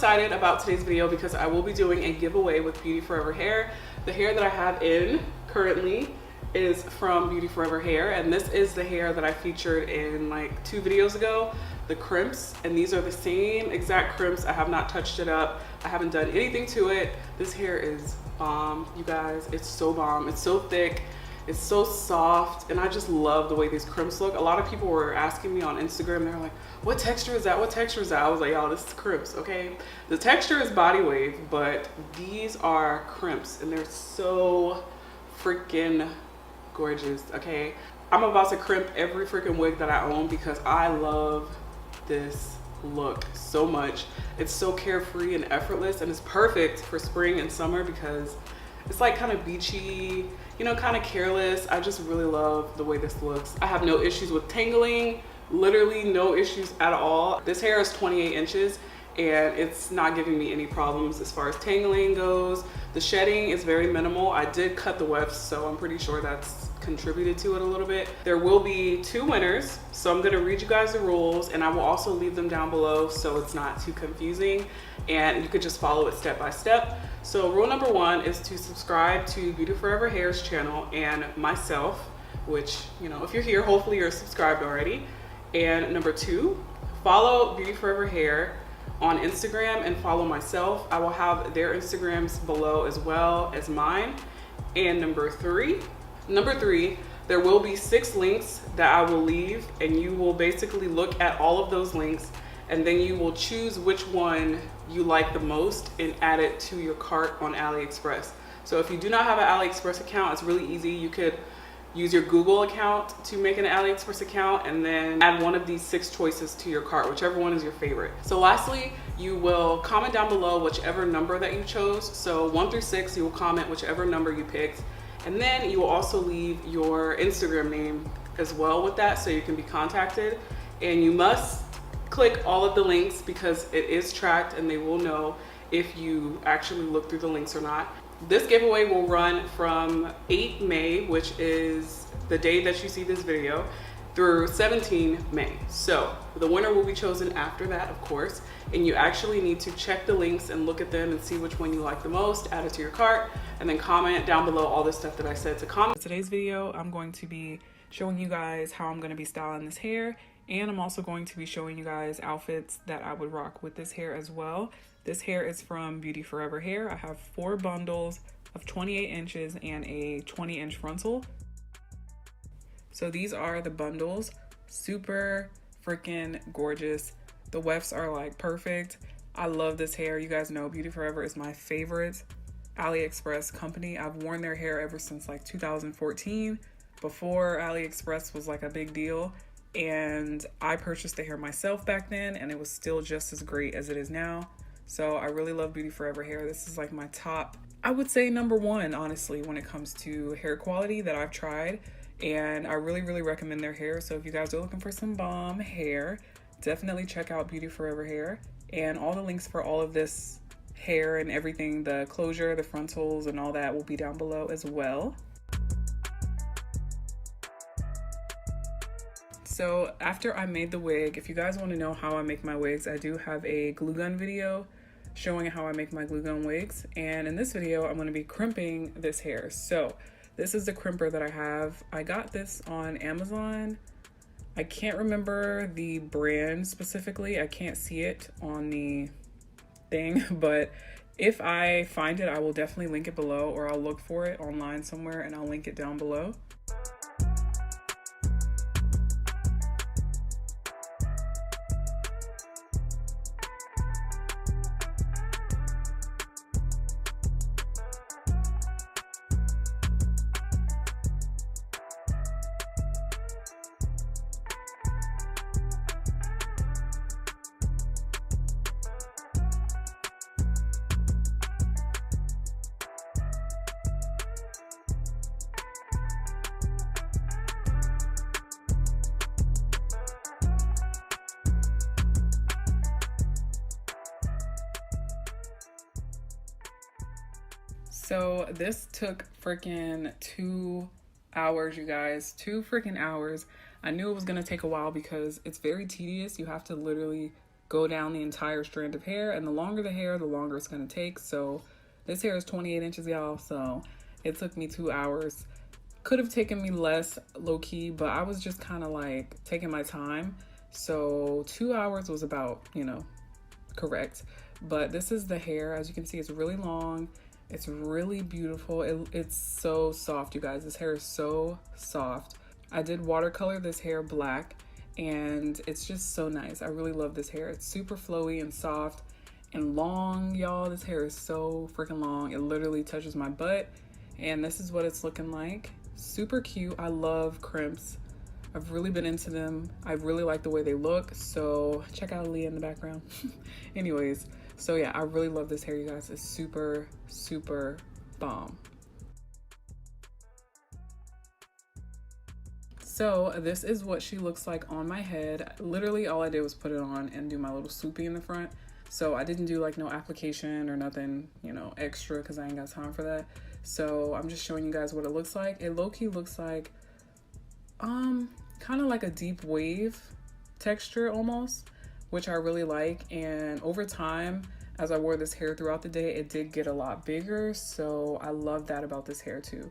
excited about today's video because I will be doing a giveaway with Beauty Forever hair. The hair that I have in currently is from Beauty Forever hair, and this is the hair that I featured in like 2 videos ago, the crimps, and these are the same exact crimps. I have not touched it up. I haven't done anything to it. This hair is bomb, you guys. It's so bomb. It's so thick. It's so soft, and I just love the way these crimps look. A lot of people were asking me on Instagram, they're like, what texture is that? What texture is that? I was like, y'all, this is crimps, okay? The texture is body wave, but these are crimps, and they're so freaking gorgeous, okay? I'm about to crimp every freaking wig that I own because I love this look so much. It's so carefree and effortless, and it's perfect for spring and summer because it's like kind of beachy, you know, kind of careless. I just really love the way this looks. I have no issues with tangling, literally no issues at all. This hair is 28 inches and it's not giving me any problems as far as tangling goes. The shedding is very minimal. I did cut the wefts, so I'm pretty sure that's contributed to it a little bit. There will be 2 winners, so I'm gonna read you guys the rules, and I will also leave them down below so it's not too confusing and you could just follow it step by step. So rule number 1 is to subscribe to Beauty Forever hair's channel and myself, which, you know, if you're here, hopefully you're subscribed already. And number 2, follow Beauty Forever hair on Instagram and follow myself. I will have their Instagrams below as well as mine. And number three, there will be 6 links that I will leave, and you will basically look at all of those links, and then you will choose which one you like the most and add it to your cart on AliExpress. So if you do not have an AliExpress account, it's really easy. You could use your Google account to make an AliExpress account and then add one of these 6 choices to your cart, whichever one is your favorite. So lastly, you will comment down below whichever number that you chose. So 1 through 6, you will comment whichever number you picked. And then you will also leave your Instagram name as well with that so you can be contacted. And you must click all of the links because it is tracked and they will know if you actually look through the links or not. This giveaway will run from 8 May, which is the day that you see this video, through 17th May. So the winner will be chosen after that, of course, and you actually need to check the links and look at them and see which one you like the most, add it to your cart, and then comment down below all the stuff that I said to comment. In today's video, I'm going to be showing you guys how I'm going to be styling this hair, and I'm also going to be showing you guys outfits that I would rock with this hair as well. This hair is from Beauty Forever hair. I have 4 bundles of 28 inches and a 20-inch frontal. So these are the bundles. Super freaking gorgeous. The wefts are like perfect. I love this hair. You guys know Beauty Forever is my favorite AliExpress company. I've worn their hair ever since like 2014, before AliExpress was like a big deal. And I purchased the hair myself back then, and it was still just as great as it is now. So I really love Beauty Forever hair. This is like my top, I would say number 1, honestly, when it comes to hair quality that I've tried. And I really, really recommend their hair. So if you guys are looking for some bomb hair, definitely check out Beauty Forever hair. And all the links for all of this hair and everything, the closure, the frontals, and all that will be down below as well. So after I made the wig, if you guys want to know how I make my wigs, I do have a glue gun video showing how I make my glue gun wigs. And in this video, I'm going to be crimping this hair. So this is the crimper that I have. I got this on Amazon. I can't remember the brand specifically. I can't see it on the thing, but if I find it, I will definitely link it below, or I'll look for it online somewhere and I'll link it down below. So this took freaking 2 hours, you guys, 2 freaking hours. I knew it was gonna take a while because it's very tedious. You have to literally go down the entire strand of hair, and the longer the hair, the longer it's gonna take. So this hair is 28 inches, y'all, so it took me 2 hours. Could have taken me less, low-key, but I was just kind of like taking my time. So 2 hours was about, you know, correct. But this is the hair. As you can see, it's really long. It's really beautiful. It's so soft, you guys. This hair is so soft. I did watercolor this hair black, and it's just so nice. I really love this hair. It's super flowy and soft and long, y'all. This hair is so freaking long. It literally touches my butt, and this is what it's looking like. Super cute. I love crimps. I've really been into them. I really like the way they look. So check out Leah in the background. Anyways, so yeah, I really love this hair, you guys. It's super, super bomb. So this is what she looks like on my head. Literally all I did was put it on and do my little swoopy in the front. So I didn't do like no application or nothing, you know, extra, because I ain't got time for that. So I'm just showing you guys what it looks like. It low-key looks like kind of like a deep wave texture almost, which I really like. And over time, as I wore this hair throughout the day, it did get a lot bigger. So I love that about this hair too.